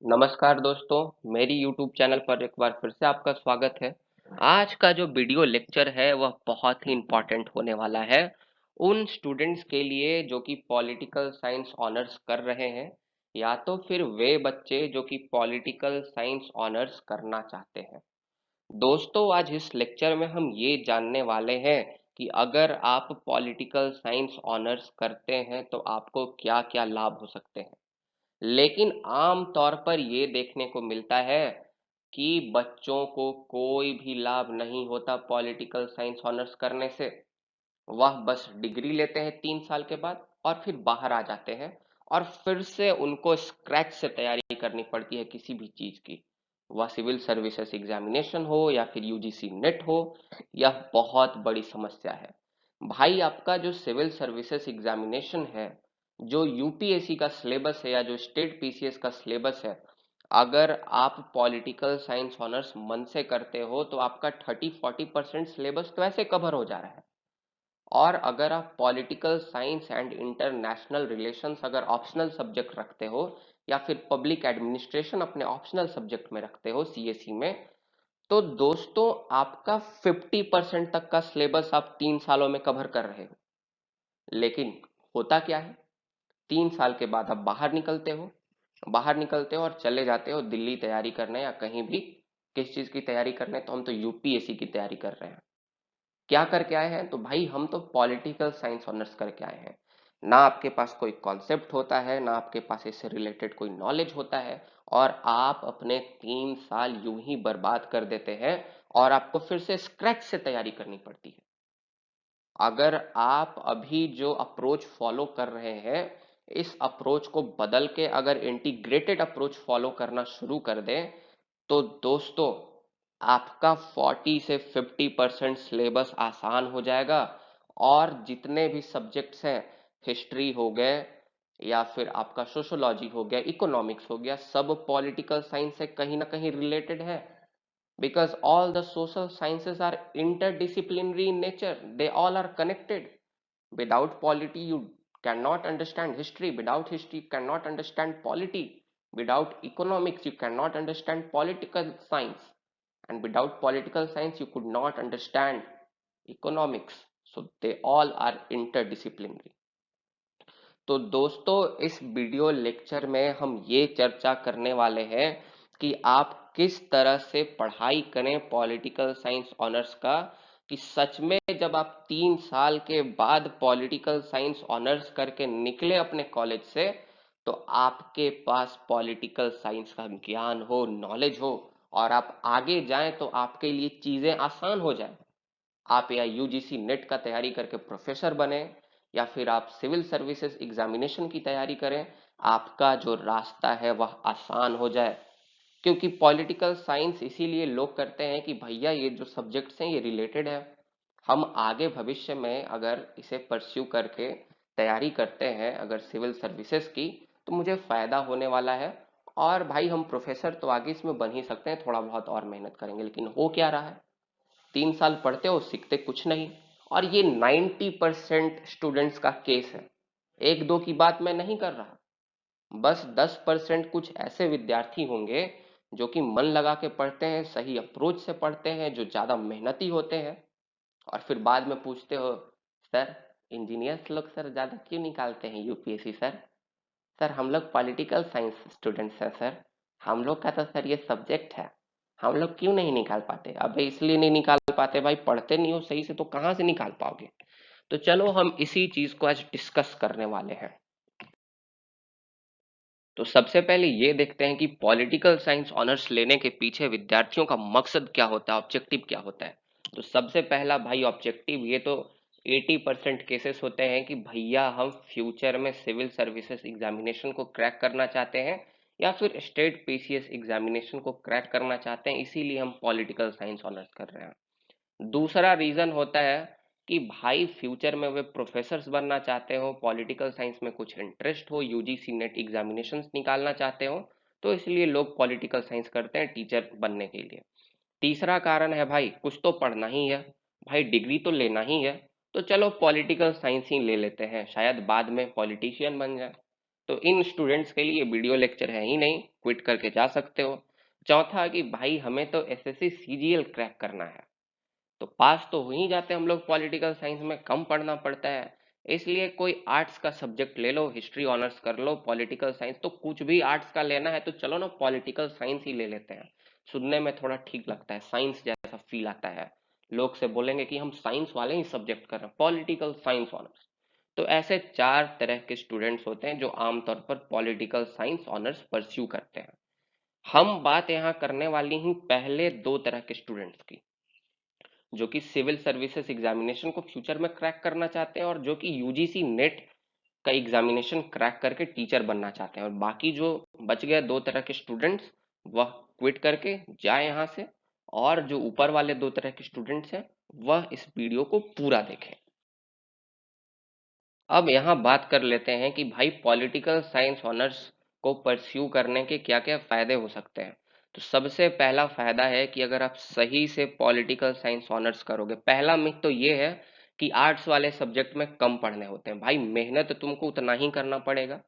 नमस्कार दोस्तों, मेरी YouTube चैनल पर एक बार फिर से आपका स्वागत है। आज का जो वीडियो लेक्चर है वह बहुत ही इम्पोर्टेंट होने वाला है उन स्टूडेंट्स के लिए जो कि पॉलिटिकल साइंस ऑनर्स कर रहे हैं या तो फिर वे बच्चे जो कि पॉलिटिकल साइंस ऑनर्स करना चाहते हैं। दोस्तों, आज इस लेक्चर में हम ये जानने वाले हैं कि अगर आप पॉलिटिकल साइंस ऑनर्स करते हैं तो आपको क्या-क्या लाभ हो सकते हैं। लेकिन आम तौर पर ये देखने को मिलता है कि बच्चों को कोई भी लाभ नहीं होता पॉलिटिकल साइंस ऑनर्स करने से। वह बस डिग्री लेते हैं 3 साल के बाद और फिर बाहर आ जाते हैं और फिर से उनको स्क्रैच से तैयारी करनी पड़ती है किसी भी चीज की। वह सिविल सर्विसेज एग्जामिनेशन हो या फिर यूजीसी नेट हो। यह बहुत बड़ी समस्या है भाई। आपका जो सिविल सर्विसेज एग्जामिनेशन है, जो यूपीएससी का सिलेबस है या जो स्टेट पीसीएस का सिलेबस है, अगर आप पॉलिटिकल साइंस ऑनर्स मन से करते हो तो आपका 30-40% सिलेबस तो ऐसे कवर हो जा रहा है। और अगर आप political science and international relations अगर ऑप्शनल सब्जेक्ट रखते हो या फिर पब्लिक एडमिनिस्ट्रेशन अपने ऑप्शनल सब्जेक्ट में रखते हो सीएसई में, तो दोस्तों आपका 50% तक का सिलेबस आप 3 सालों में कवर कर रहे हो। लेकिन होता क्या है, 3 साल के बाद आप बाहर निकलते हो और चले जाते हो दिल्ली तैयारी करने या कहीं भी। किस चीज की तैयारी करने? तो हम तो यूपीएससी की तैयारी कर रहे हैं। क्या करके आए हैं? तो भाई हम तो पॉलिटिकल साइंस ऑनर्स करके आए हैं। ना आपके पास कोई कॉन्सेप्ट होता है, ना आपके पास इससे रिलेटेड कोई नॉलेज होता है, और आप अपने 3 साल यूं ही बर्बाद कर देते हैं और आपको फिर से स्क्रैच से तैयारी करनी पड़ती है। अगर आप अभी जो अप्रोच फॉलो कर रहे हैं, इस अप्रोच को बदल के अगर इंटीग्रेटेड अप्रोच फॉलो करना शुरू कर दें, तो दोस्तों आपका 40 से 50% सिलेबस आसान हो जाएगा। और जितने भी सब्जेक्ट्स हैं, हिस्ट्री हो गए या फिर आपका सोशोलॉजी हो गया, इकोनॉमिक्स हो गया, सब पॉलिटिकल साइंस से कहीं ना कहीं रिलेटेड है। Because all the social sciences are interdisciplinary in nature, they all are connected. Without polity you cannot understand history, without history you cannot understand polity, without economics you cannot understand political science, and without political science you could not understand economics. So they all are interdisciplinary. तो दोस्तों, इस video lecture में हम ये चर्चा करने वाले हैं कि आप किस तरह से पढ़ाई करें पॉलिटिकल साइंस ऑनर्स का, कि सच में जब आप 3 साल के बाद पॉलिटिकल साइंस ऑनर्स करके निकले अपने कॉलेज से, तो आपके पास पॉलिटिकल साइंस का ज्ञान हो, नॉलेज हो, और आप आगे जाएं तो आपके लिए चीजें आसान हो जाए। आप या यूजीसी नेट का तैयारी करके प्रोफेसर बने या फिर आप सिविल सर्विसेज एग्जामिनेशन की तैयारी करें, आपका जो रास्ता है वह आसान हो जाए। क्योंकि पॉलिटिकल साइंस इसीलिए लोग करते हैं कि भैया ये जो सब्जेक्ट्स हैं ये रिलेटेड है। हम आगे भविष्य में अगर इसे परस्यू करके तैयारी करते हैं अगर सिविल सर्विसेज की, तो मुझे फायदा होने वाला है। और भाई हम प्रोफेसर तो आगे इसमें बन ही सकते हैं, थोड़ा बहुत और मेहनत करेंगे। लेकिन हो क्या रहा है, 3 साल पढ़ते हो, सीखते कुछ नहीं। और ये 90% स्टूडेंट्स का केस है। एक दो की बात मैं नहीं कर रहा, बस 10% कुछ ऐसे विद्यार्थी होंगे जो कि मन लगा के पढ़ते हैं, सही अप्रोच से पढ़ते हैं, जो ज्यादा मेहनती होते हैं। और फिर बाद में पूछते हो, सर इंजीनियर्स लोग सर ज्यादा क्यों निकालते हैं यूपीएससी सर? सर हम लोग पॉलिटिकल साइंस स्टूडेंट्स हैं सर, हम लोग का तो सर ये सब्जेक्ट है, हम लोग क्यों नहीं निकाल पाते? अबे इसलिए नहीं निकाल पाते भाई, पढ़ते नहीं हो सही से तो कहाँ से निकाल पाओगे? तो चलो हम इसी चीज को आज डिस्कस करने वाले हैं। तो सबसे पहले ये देखते हैं कि पॉलिटिकल साइंस ऑनर्स लेने के पीछे विद्यार्थियों का मकसद क्या होता है, ऑब्जेक्टिव क्या होता है। तो सबसे पहला भाई ऑब्जेक्टिव, ये तो 80% केसेस होते हैं कि भैया हम फ्यूचर में सिविल सर्विसेज एग्जामिनेशन को क्रैक करना चाहते हैं या फिर स्टेट पीसीएस एग्जामिनेशन को क्रैक करना चाहते हैं, इसीलिए हम पॉलिटिकल साइंस ऑनर्स कर रहे हैं। दूसरा रीजन होता है कि भाई फ्यूचर में वे प्रोफेसर्स बनना चाहते हो, पॉलिटिकल साइंस में कुछ इंटरेस्ट हो, यूजीसी नेट एग्जामिनेशंस निकालना चाहते हो, तो इसलिए लोग पॉलिटिकल साइंस करते हैं टीचर बनने के लिए। तीसरा कारण है भाई कुछ तो पढ़ना ही है, भाई डिग्री तो लेना ही है, तो चलो पॉलिटिकल साइंस ही ले लेते हैं, शायद बाद में पॉलिटिशियन बन जाए। तो इन स्टूडेंट्स के लिए वीडियो लेक्चर है ही नहीं, क्विट करके जा सकते हो। चौथा कि भाई हमें तो एसएससी सीजीएल क्रैक करना है, तो पास तो हो ही जाते हैं हम लोग, पॉलिटिकल साइंस में कम पढ़ना पड़ता है। इसलिए कोई आर्ट्स का सब्जेक्ट ले लो, हिस्ट्री ऑनर्स कर लो, पॉलिटिकल साइंस तो कुछ भी आर्ट्स का लेना है तो चलो ना पॉलिटिकल साइंस ही ले लेते हैं, सुनने में थोड़ा ठीक लगता है, साइंस जैसा फील आता है। लोग से बोलेंगे कि हम साइंस वाले ही सब्जेक्ट कर रहे हैं, पॉलिटिकल साइंस ऑनर्स। तो ऐसे चार तरह के स्टूडेंट्स होते हैं जो आमतौर पर पॉलिटिकल साइंस ऑनर्स परस्यू करते हैं। हम बात यहाँ करने वाली ही पहले दो तरह के स्टूडेंट्स की, जो कि सिविल सर्विसेज एग्जामिनेशन को फ्यूचर में क्रैक करना चाहते हैं और जो कि यूजीसी नेट का एग्जामिनेशन क्रैक करके टीचर बनना चाहते हैं। और बाकी जो बच गए दो तरह के स्टूडेंट्स, वह क्विट करके जाए यहाँ से, और जो ऊपर वाले दो तरह के स्टूडेंट्स हैं वह इस वीडियो को पूरा देखें। अब यहाँ बात कर लेते हैं कि भाई पॉलिटिकल साइंस ऑनर्स को परस्यू करने के क्या क्या फायदे हो सकते हैं। तो सबसे पहला फायदा है कि अगर आप सही से पॉलिटिकल साइंस ऑनर्स करोगे, पहला मिथ तो ये है कि आर्ट्स वाले सब्जेक्ट में कम पढ़ने होते हैं। भाई मेहनत तुमको उतना ही करना पड़ेगा,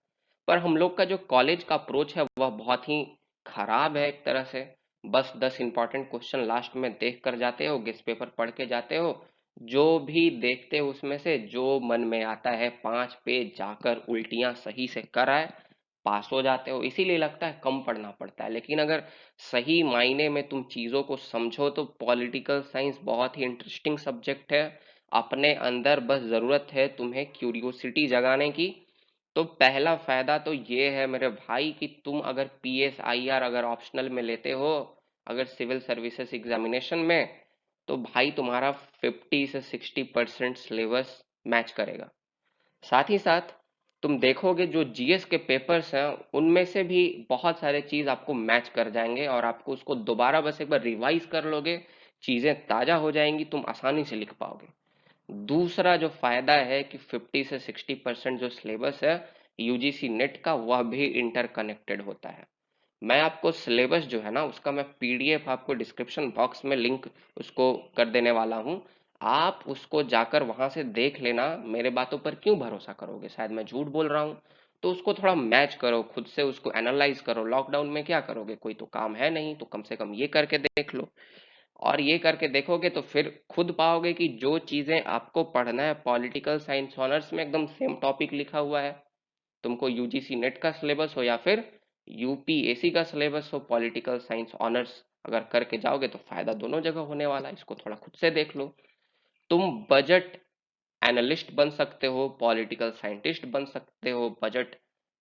पर हम लोग का जो कॉलेज का अप्रोच है वह बहुत ही खराब है एक तरह से। बस 10 इंपॉर्टेंट क्वेश्चन लास्ट में देख कर जाते हो, गेस्ट पेपर पढ़ के जाते हो, जो भी देखते हो उसमें से जो मन में आता है 5 पेज जाकर उल्टियां सही से कर आए, पास हो जाते हो। इसीलिए लगता है कम पढ़ना पड़ता है, लेकिन अगर सही मायने में तुम चीजों को समझो तो पॉलिटिकल साइंस बहुत ही इंटरेस्टिंग सब्जेक्ट है। अपने अंदर बस जरूरत है तुम्हें क्यूरियोसिटी जगाने की। तो पहला फायदा तो ये है मेरे भाई कि तुम अगर पीएसआईआर अगर ऑप्शनल में लेते हो, अगर सिविल सर्विसेज एग्जामिनेशन में, तो भाई तुम्हारा 50 से 60% सिलेबस मैच करेगा। साथ ही साथ तुम देखोगे जो जीएस के पेपर्स हैं उनमें से भी बहुत सारे चीज आपको मैच कर जाएंगे, और आपको उसको दोबारा बस एक बार रिवाइज कर लोगे, चीजें ताजा हो जाएंगी, तुम आसानी से लिख पाओगे। दूसरा जो फायदा है कि 50 से 60% जो सिलेबस है यूजीसी नेट का वह भी इंटरकनेक्टेड होता है। मैं आपको सिलेबस जो है ना उसका मैं पीडीएफ आपको डिस्क्रिप्शन बॉक्स में लिंक उसको कर देने वाला हूँ, आप उसको जाकर वहां से देख लेना। मेरे बातों पर क्यों भरोसा करोगे, शायद मैं झूठ बोल रहा हूँ, तो उसको थोड़ा मैच करो खुद से, उसको एनालाइज करो। लॉकडाउन में क्या करोगे, कोई तो काम है नहीं, तो कम से कम ये करके देख लो। और ये करके देखोगे तो फिर खुद पाओगे कि जो चीजें आपको पढ़ना है पॉलिटिकल साइंस ऑनर्स में एकदम सेम टॉपिक लिखा हुआ है। तुमको यूजीसी नेट का सिलेबस हो या फिर यूपीएससी का सिलेबस हो, पॉलिटिकल साइंस ऑनर्स अगर करके जाओगे तो फायदा दोनों जगह होने वाला है। इसको थोड़ा खुद से देख लो। तुम बजट एनालिस्ट बन सकते हो, पॉलिटिकल साइंटिस्ट बन सकते हो, बजट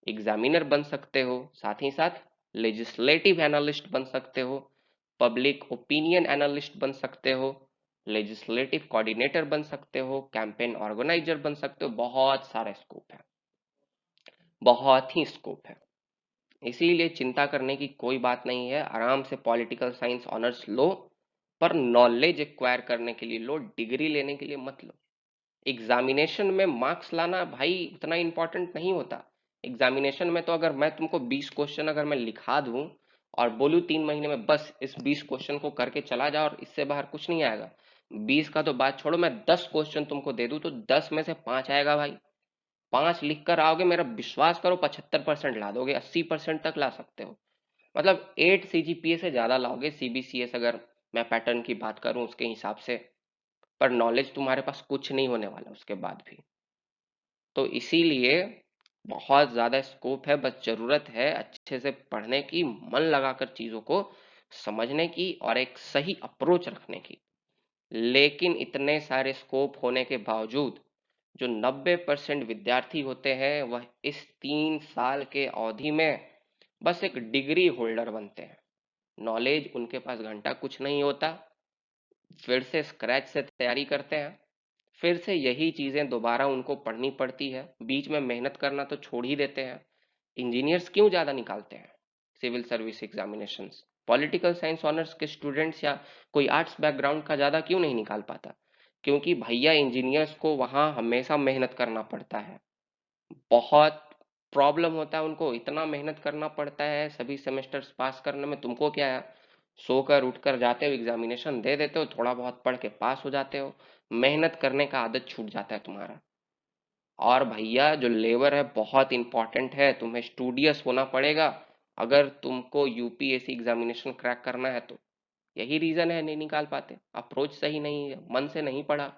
एग्जामिनर बन सकते हो, साथ ही साथ लेजिस्लेटिव एनालिस्ट बन सकते हो, पब्लिक ओपिनियन एनालिस्ट बन सकते हो, लेजिस्लेटिव कोऑर्डिनेटर बन सकते हो, कैंपेन ऑर्गेनाइजर बन सकते हो। बहुत सारा स्कोप है, बहुत ही स्कोप है। इसीलिए चिंता करने की कोई बात नहीं है, आराम से पॉलिटिकल साइंस ऑनर्स लो, पर नॉलेज एक्वायर करने के लिए लो, डिग्री लेने के लिए मत लो। एग्जामिनेशन में मार्क्स लाना भाई उतना इंपॉर्टेंट नहीं होता। एग्जामिनेशन में तो अगर मैं तुमको 20 क्वेश्चन अगर मैं लिखा दूं और बोलूं 3 महीने में बस इस 20 क्वेश्चन को करके चला जाओ और इससे बाहर कुछ नहीं आएगा, 20 का तो बात छोड़ो, मैं 10 क्वेश्चन तुमको दे दूं तो 10 में से 5 आएगा भाई। 5 लिख कर आओगे, मेरा विश्वास करो 75% ला दोगे, 80% तक ला सकते हो। मतलब 8 सीजीपीए से ज्यादा लाओगे सीबीसीएस अगर मैं पैटर्न की बात करूं उसके हिसाब से। पर नॉलेज तुम्हारे पास कुछ नहीं होने वाला उसके बाद भी। तो इसीलिए बहुत ज्यादा स्कोप है, बस जरूरत है अच्छे से पढ़ने की, मन लगाकर चीजों को समझने की और एक सही अप्रोच रखने की। लेकिन इतने सारे स्कोप होने के बावजूद जो 90% विद्यार्थी होते हैं वह इस 3 साल के अवधि में बस एक डिग्री होल्डर बनते हैं। नॉलेज उनके पास घंटा कुछ नहीं होता, फिर से स्क्रैच से तैयारी करते हैं, फिर से यही चीजें दोबारा उनको पढ़नी पड़ती है, बीच में मेहनत करना तो छोड़ ही देते हैं। इंजीनियर्स क्यों ज्यादा निकालते हैं civil service examinations, political science honours के स्टूडेंट्स या कोई आर्ट्स बैकग्राउंड का ज्यादा क्यों नहीं निकाल पाता? क्योंकि भैया इंजीनियर्स को वहां हमेशा मेहनत करना पड़ता है, बहुत प्रॉब्लम होता है उनको, इतना मेहनत करना पड़ता है सभी सेमेस्टर्स पास करने में। तुमको क्या है, सोकर उठकर जाते हो, एग्जामिनेशन दे देते हो, थोड़ा बहुत पढ़ के पास हो जाते हो, मेहनत करने का आदत छूट जाता है तुम्हारा। और भैया जो लेबर है बहुत इंपॉर्टेंट है, तुम्हें स्टूडियस होना पड़ेगा अगर तुमको यूपीएससी एग्जामिनेशन क्रैक करना है तो। यही रीजन है नहीं निकाल पाते, अप्रोच सही नहीं है, मन से नहीं पढ़ा।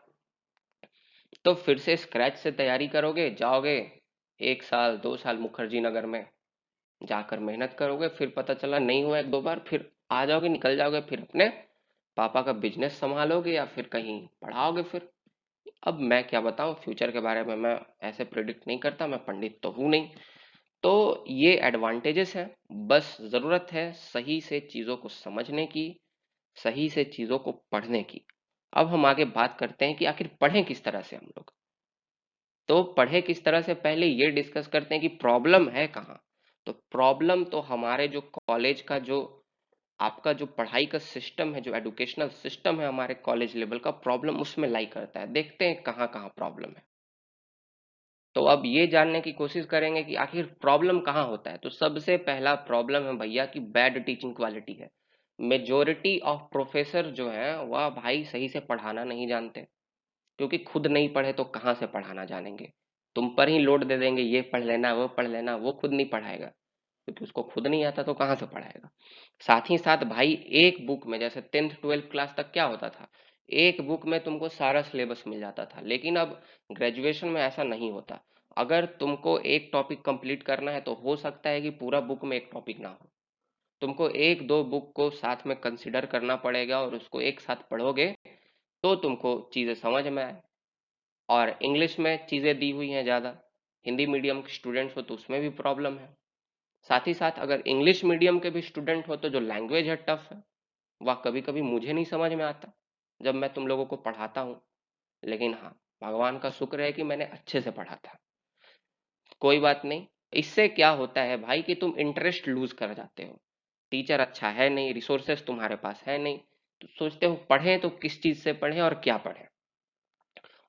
तो फिर से स्क्रैच से तैयारी करोगे, जाओगे 1 साल 2 साल मुखर्जी नगर में जाकर मेहनत करोगे, फिर पता चला नहीं हुआ 1 2 बार, फिर आ जाओगे, निकल जाओगे, फिर अपने पापा का बिजनेस संभालोगे या फिर कहीं पढ़ाओगे फिर। अब मैं क्या बताऊं फ्यूचर के बारे में, मैं ऐसे प्रिडिक्ट नहीं करता, मैं पंडित तो हूं नहीं। तो ये एडवांटेजेस हैं, बस जरूरत है सही से चीजों को समझने की, सही से चीजों को पढ़ने की। अब हम आगे बात करते हैं कि आखिर पढ़ें किस तरह से हम लोग। तो पढ़े किस तरह से पहले ये डिस्कस करते हैं कि प्रॉब्लम है कहाँ। तो प्रॉब्लम तो हमारे जो कॉलेज का जो आपका जो पढ़ाई का सिस्टम है, जो एजुकेशनल सिस्टम है हमारे कॉलेज लेवल का, प्रॉब्लम उसमें लाई करता है। देखते हैं कहाँ कहाँ प्रॉब्लम है। तो अब ये जानने की कोशिश करेंगे कि आखिर प्रॉब्लम कहाँ होता है। तो सबसे पहला प्रॉब्लम है भैया कि बैड टीचिंग क्वालिटी है। मेजोरिटी ऑफ प्रोफेसर जो है वह भाई सही से पढ़ाना नहीं जानते, क्योंकि खुद नहीं पढ़े तो कहाँ से पढ़ाना जानेंगे। तुम पर ही लोड दे देंगे, ये पढ़ लेना वो पढ़ लेना, वो खुद नहीं पढ़ाएगा क्योंकि उसको खुद नहीं आता तो कहाँ से पढ़ाएगा। साथ ही साथ भाई एक बुक में, जैसे 10th 12th क्लास तक क्या होता था, एक बुक में तुमको सारा सिलेबस मिल जाता था, लेकिन अब ग्रेजुएशन में ऐसा नहीं होता। अगर तुमको एक टॉपिक कंप्लीट करना है तो हो सकता है कि पूरा बुक में एक टॉपिक ना हो, तुमको एक दो बुक को साथ में कंसिडर करना पड़ेगा और उसको एक साथ पढ़ोगे तो तुमको चीजें समझ में आए। और इंग्लिश में चीजें दी हुई हैं ज्यादा, हिंदी मीडियम के स्टूडेंट्स हो तो उसमें भी प्रॉब्लम है। साथ ही साथ अगर इंग्लिश मीडियम के भी स्टूडेंट हो तो जो लैंग्वेज है टफ है, वह कभी कभी मुझे नहीं समझ में आता जब मैं तुम लोगों को पढ़ाता हूँ। लेकिन हाँ, भगवान का शुक्र है कि मैंने अच्छे से पढ़ा था। कोई बात नहीं। इससे क्या होता है भाई कि तुम इंटरेस्ट लूज कर जाते हो। टीचर अच्छा है नहीं, रिसोर्सेस तुम्हारे पास है नहीं, तो सोचते हो पढ़ें तो किस चीज से पढ़ें और क्या पढ़ें।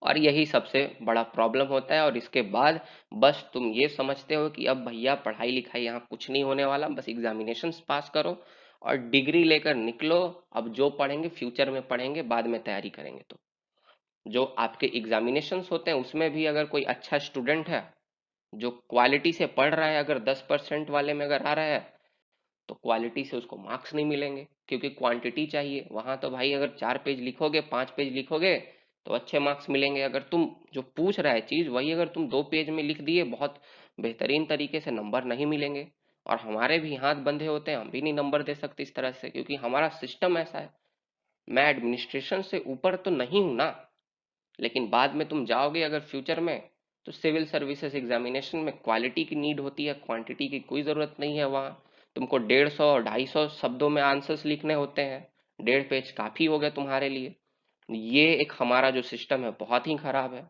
और यही सबसे बड़ा प्रॉब्लम होता है। और इसके बाद बस तुम ये समझते हो कि अब भैया पढ़ाई लिखाई यहाँ कुछ नहीं होने वाला, बस एग्जामिनेशन पास करो और डिग्री लेकर निकलो। अब जो पढ़ेंगे फ्यूचर में पढ़ेंगे, बाद में तैयारी करेंगे। तो जो आपके एग्जामिनेशंस होते हैं उसमें भी अगर कोई अच्छा स्टूडेंट है जो क्वालिटी से पढ़ रहा है, अगर 10% वाले में अगर आ रहा है तो क्वालिटी से उसको मार्क्स नहीं मिलेंगे, क्योंकि क्वांटिटी चाहिए वहां। तो भाई अगर 4 पेज लिखोगे 5 पेज लिखोगे तो अच्छे मार्क्स मिलेंगे। अगर तुम जो पूछ रहा है चीज वही अगर तुम 2 पेज में लिख दिए बहुत बेहतरीन तरीके से, नंबर नहीं मिलेंगे। और हमारे भी हाथ बंधे होते हैं, हम भी नहीं नंबर दे सकते इस तरह से, क्योंकि हमारा सिस्टम ऐसा है। मैं एडमिनिस्ट्रेशन से ऊपर तो नहीं हूं ना, लेकिन बाद में तुम जाओगे अगर फ्यूचर में तो सिविल सर्विसेज एग्जामिनेशन में क्वालिटी की नीड होती है, क्वांटिटी की कोई ज़रूरत नहीं है वहाँ। तुमको 150 250 शब्दों में आंसर्स लिखने होते हैं, 1.5 पेज काफ़ी हो गया तुम्हारे लिए। ये एक हमारा जो सिस्टम है बहुत ही खराब है।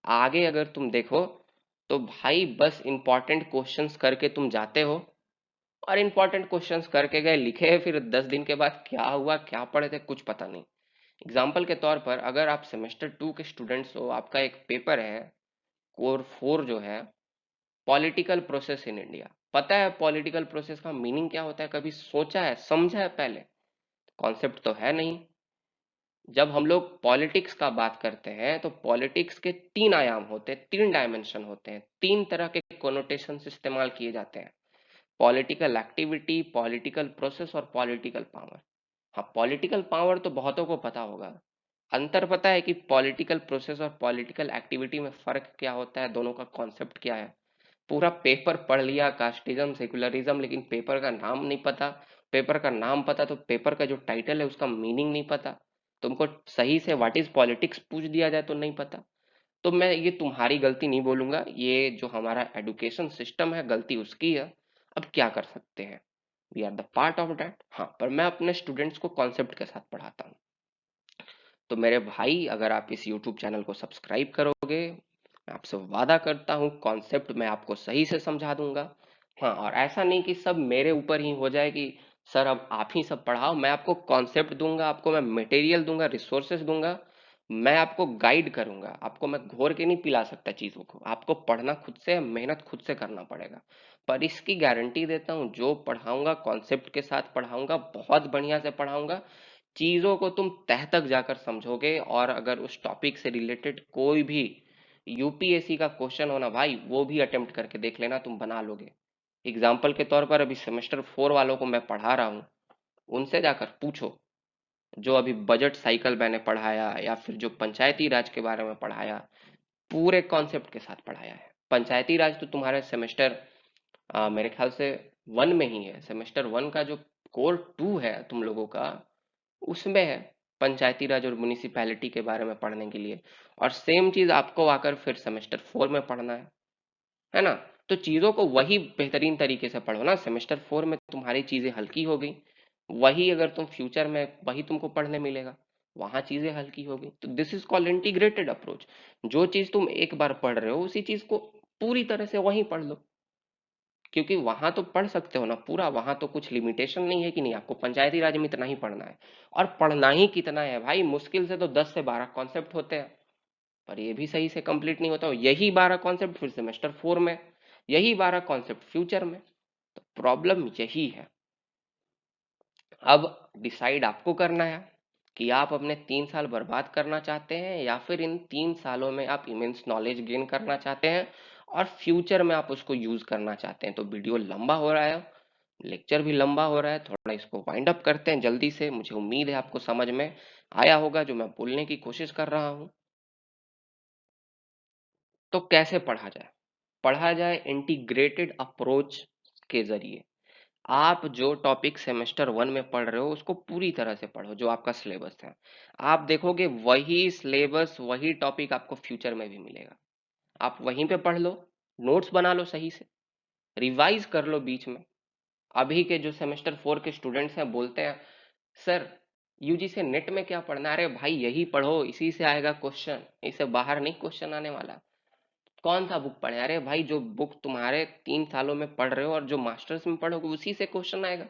आगे अगर तुम देखो तो भाई बस इंपॉर्टेंट क्वेश्चंस करके तुम जाते हो, और इंपॉर्टेंट क्वेश्चंस करके गए लिखे, फिर 10 दिन के बाद क्या हुआ क्या पढ़े थे कुछ पता नहीं। एग्जाम्पल के तौर पर अगर आप सेमेस्टर 2 के स्टूडेंट्स हो, आपका एक पेपर है कोर 4 जो है, पॉलिटिकल प्रोसेस इन इंडिया। पता है पॉलिटिकल प्रोसेस का मीनिंग क्या होता है? कभी सोचा है, समझा है पहले? कॉन्सेप्ट तो है नहीं। जब हम लोग पॉलिटिक्स का बात करते हैं तो पॉलिटिक्स के 3 आयाम होते हैं, 3 डायमेंशन होते हैं, 3 तरह के कोनोटेशन इस्तेमाल किए जाते हैं: पॉलिटिकल एक्टिविटी, पॉलिटिकल प्रोसेस और पॉलिटिकल पावर। हाँ, पॉलिटिकल पावर तो बहुतों को पता होगा। अंतर पता है कि पॉलिटिकल प्रोसेस और पॉलिटिकल एक्टिविटी में फर्क क्या होता है, दोनों का कॉन्सेप्ट क्या है? पूरा पेपर पढ़ लिया कास्टिज्म सेकुलरिज्म, लेकिन पेपर का नाम नहीं पता। पेपर का नाम पता तो पेपर का जो टाइटल है उसका मीनिंग नहीं पता। तुमको सही से व्हाट इज पॉलिटिक्स पूछ दिया जाए तो नहीं पता। तो मैं ये तुम्हारी गलती नहीं बोलूंगा, ये जो हमारा एडुकेशन सिस्टम है गलती उसकी है। अब क्या कर सकते हैं, we are the part of that. हाँ, पर मैं अपने स्टूडेंट्स को कॉन्सेप्ट के साथ पढ़ाता हूँ। तो मेरे भाई अगर आप इस यूट्यूब चैनल को सब्सक्राइब करोगे, मैं आपसे वादा करता हूँ कॉन्सेप्ट मैं आपको सही से समझा दूंगा। हाँ, और ऐसा नहीं कि सब मेरे ऊपर ही हो जाए कि सर अब आप ही सब पढ़ाओ। मैं आपको कॉन्सेप्ट दूंगा, आपको मैं मटेरियल दूंगा, रिसोर्सेज दूंगा, मैं आपको गाइड करूंगा। आपको मैं घोर के नहीं पिला सकता चीजों को, आपको पढ़ना खुद से, मेहनत खुद से करना पड़ेगा। पर इसकी गारंटी देता हूँ जो पढ़ाऊंगा कॉन्सेप्ट के साथ पढ़ाऊंगा, बहुत बढ़िया से पढ़ाऊंगा। चीजों को तुम तह तक जाकर समझोगे, और अगर उस टॉपिक से रिलेटेड कोई भी यूपीएससी का क्वेश्चन होना भाई, वो भी अटेम्प्ट करके देख लेना, तुम बना लोगे। एग्जाम्पल के तौर पर अभी सेमेस्टर 4 वालों को मैं पढ़ा रहा हूँ, उनसे जाकर पूछो। जो अभी बजट साइकिल मैंने पढ़ाया या फिर जो पंचायती राज के बारे में पढ़ाया, पूरे कॉन्सेप्ट के साथ पढ़ाया है। पंचायती राज तो तुम्हारे सेमेस्टर मेरे ख्याल से 1 में ही है। सेमेस्टर 1 का जो कोर 2 है तुम लोगों का, उसमें है पंचायती राज और म्यूनिसिपैलिटी के बारे में पढ़ने के लिए। और सेम चीज आपको आकर फिर सेमेस्टर 4 में पढ़ना है ना। तो चीजों को वही बेहतरीन तरीके से पढ़ो ना। सेमेस्टर 4 में तुम्हारी चीजें हल्की हो गई, वही अगर तुम फ्यूचर में वही तुमको पढ़ने मिलेगा, वहां चीजें हल्की हो गई। तो this is called integrated approach. जो चीज तुम एक बार पढ़ रहे हो, उसी चीज को पूरी तरह से वहीं पढ़ लो, क्योंकि वहां तो पढ़ सकते हो ना पूरा। वहां तो कुछ लिमिटेशन नहीं है कि नहीं आपको पंचायती राज में इतना ही पढ़ना है। और पढ़ना ही कितना है भाई, मुश्किल से तो 10 से 12 कॉन्सेप्ट होते हैं, पर ये भी सही से कंप्लीट नहीं होता। यही 12 कॉन्सेप्ट फिर सेमेस्टर 4 में, यही 12 कॉन्सेप्ट फ्यूचर में। तो प्रॉब्लम यही है। अब डिसाइड आपको करना है कि आप अपने 3 साल बर्बाद करना चाहते हैं, या फिर इन 3 सालों में आप इमेंस नॉलेज गेन करना चाहते हैं और फ्यूचर में आप उसको यूज करना चाहते हैं। तो वीडियो लंबा हो रहा है, लेक्चर भी लंबा हो रहा है, थोड़ा इसको वाइंड अप करते हैं जल्दी से। मुझे उम्मीद है आपको समझ में आया होगा जो मैं बोलने की कोशिश कर रहा हूं। तो कैसे पढ़ा जाए? पढ़ा जाए इंटीग्रेटेड अप्रोच के जरिए। आप जो टॉपिक सेमेस्टर 1 में पढ़ रहे हो उसको पूरी तरह से पढ़ो, जो आपका सिलेबस है। आप देखोगे वही सिलेबस वही टॉपिक आपको फ्यूचर में भी मिलेगा। आप वहीं पे पढ़ लो, नोट्स बना लो सही से, रिवाइज कर लो बीच में। अभी के जो सेमेस्टर 4 के स्टूडेंट्स हैं बोलते हैं सर यूजी से नेट में क्या पढ़ना है। अरे भाई यही पढ़ो, इसी से आएगा क्वेश्चन, इससे बाहर नहीं क्वेश्चन आने वाला। कौन सा बुक पढ़े? अरे भाई जो बुक तुम्हारे 3 सालों में पढ़ रहे हो और जो मास्टर्स में पढ़ोगे उसी से क्वेश्चन आएगा।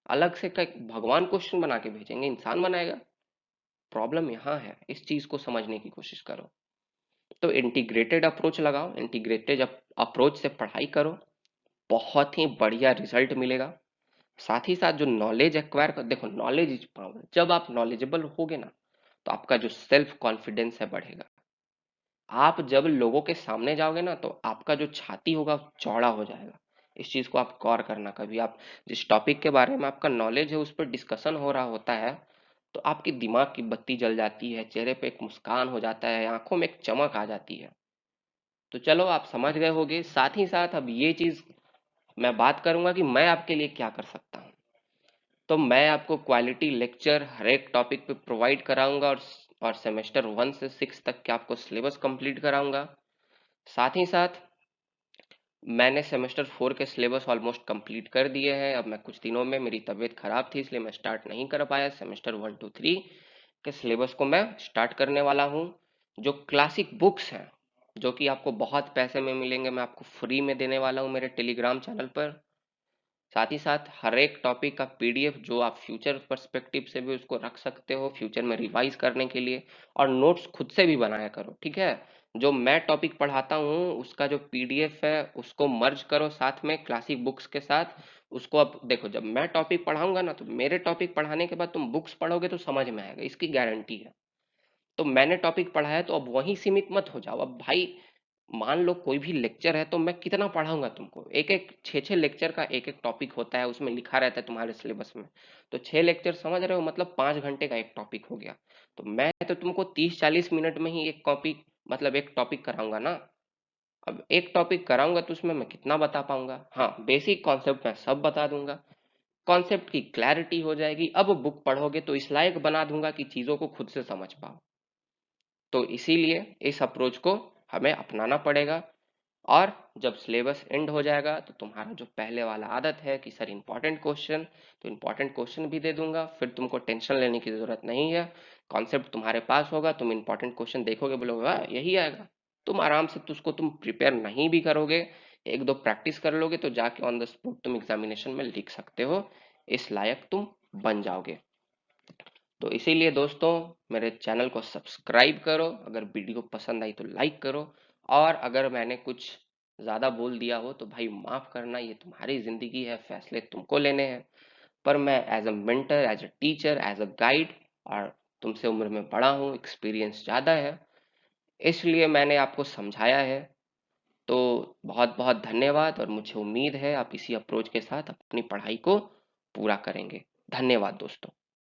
अलग से भगवान क्वेश्चन बना के भेजेंगे, इंसान बनाएगा? प्रॉब्लम यहाँ है, इस चीज को समझने की कोशिश करो। तो इंटीग्रेटेड अप्रोच लगाओ, इंटीग्रेटेड अप्रोच से पढ़ाई करो, बहुत ही बढ़िया रिजल्ट मिलेगा। साथ ही साथ जो नॉलेज एक्वायर कर, देखो नॉलेज इज पावर। जब आप नॉलेजेबल होगे ना, तो आपका जो सेल्फ कॉन्फिडेंस है बढ़ेगा। आप जब लोगों के सामने जाओगे ना, तो आपका जो छाती होगा वो चौड़ा हो जाएगा। इस चीज को आप गौर करना। कभी आप जिस टॉपिक के बारे में आपका नॉलेज है उस पर डिस्कशन हो रहा होता है, तो आपकी दिमाग की बत्ती जल जाती है, चेहरे पे एक मुस्कान हो जाता है, आंखों में एक चमक आ जाती है। तो चलो आप समझ गए होगे। साथ ही साथ अब ये चीज मैं बात करूंगा कि मैं आपके लिए क्या कर सकता हूँ। तो मैं आपको क्वालिटी लेक्चर हर एक टॉपिक पे प्रोवाइड कराऊंगा, और सेमेस्टर 1 से 6 तक के आपको सिलेबस कंप्लीट कराऊंगा। साथ ही साथ मैंने सेमेस्टर 4 के सिलेबस ऑलमोस्ट कंप्लीट कर दिए हैं। अब मैं कुछ दिनों में, मेरी तबीयत खराब थी इसलिए मैं स्टार्ट नहीं कर पाया, सेमेस्टर 1 to 3 के सिलेबस को मैं स्टार्ट करने वाला हूँ। जो क्लासिक बुक्स हैं जो कि आपको बहुत पैसे में मिलेंगे, मैं आपको फ्री में देने वाला हूँ मेरे टेलीग्राम चैनल पर। साथ ही साथ हर एक टॉपिक का पीडीएफ जो आप फ्यूचर पर्सपेक्टिव से भी उसको रख सकते हो फ्यूचर में रिवाइज करने के लिए। और नोट्स खुद से भी बनाया करो, ठीक है। जो मैं टॉपिक पढ़ाता हूँ उसका जो पीडीएफ है उसको मर्ज करो साथ में क्लासिक बुक्स के साथ। उसको अब देखो, जब मैं टॉपिक पढ़ाऊंगा ना, तो मेरे टॉपिक पढ़ाने के बाद तुम बुक्स पढ़ोगे तो समझ में आएगा, इसकी गारंटी है। तो मैंने टॉपिक पढ़ाया तो अब वहीं सीमित मत हो जाओ। अब भाई मान लो कोई भी लेक्चर है तो मैं कितना पढ़ाऊंगा तुमको, एक एक 6 6 लेक्चर का एक एक टॉपिक होता है, उसमें लिखा रहता है तुम्हारे सिलेबस में। तो 6 लेक्चर समझ रहे हो, मतलब 5 घंटे का एक टॉपिक हो गया। तो मैं तो तुमको 30 40 मिनट में ही एक कॉपी, मतलब एक टॉपिक कराऊंगा ना। अब एक टॉपिक कराऊंगा तो उसमें मैं कितना बता पाऊंगा? हाँ, बेसिक कॉन्सेप्ट मैं सब बता दूंगा, कॉन्सेप्ट की क्लैरिटी हो जाएगी। अब बुक पढ़ोगे तो इस लायक बना दूंगा कि चीजों को खुद से समझ पाओ। तो इसीलिए इस अप्रोच को हमें अपनाना पड़ेगा। और जब सिलेबस एंड हो जाएगा तो तुम्हारा जो पहले वाला आदत है कि सर इंपॉर्टेंट क्वेश्चन, तो इंपॉर्टेंट क्वेश्चन भी दे दूंगा, फिर तुमको टेंशन लेने की जरूरत नहीं है। कॉन्सेप्ट तुम्हारे पास होगा, तुम इंपॉर्टेंट क्वेश्चन देखोगे, बोलोगे वाह यही आएगा। तुम आराम से तो उसको तुम प्रिपेयर नहीं भी करोगे, एक दो प्रैक्टिस कर लोगे तो जाके ऑन द स्पॉट तुम एग्जामिनेशन में लिख सकते हो, इस लायक तुम बन जाओगे। तो इसीलिए दोस्तों मेरे चैनल को सब्सक्राइब करो, अगर वीडियो पसंद आई तो लाइक करो। और अगर मैंने कुछ ज़्यादा बोल दिया हो तो भाई माफ़ करना, ये तुम्हारी ज़िंदगी है, फैसले तुमको लेने हैं। पर मैं as a mentor, as a teacher, as a guide, और तुमसे उम्र में बड़ा हूँ, एक्सपीरियंस ज़्यादा है, इसलिए मैंने आपको समझाया है। तो बहुत बहुत धन्यवाद, और मुझे उम्मीद है आप इसी अप्रोच के साथ अपनी पढ़ाई को पूरा करेंगे। धन्यवाद दोस्तों।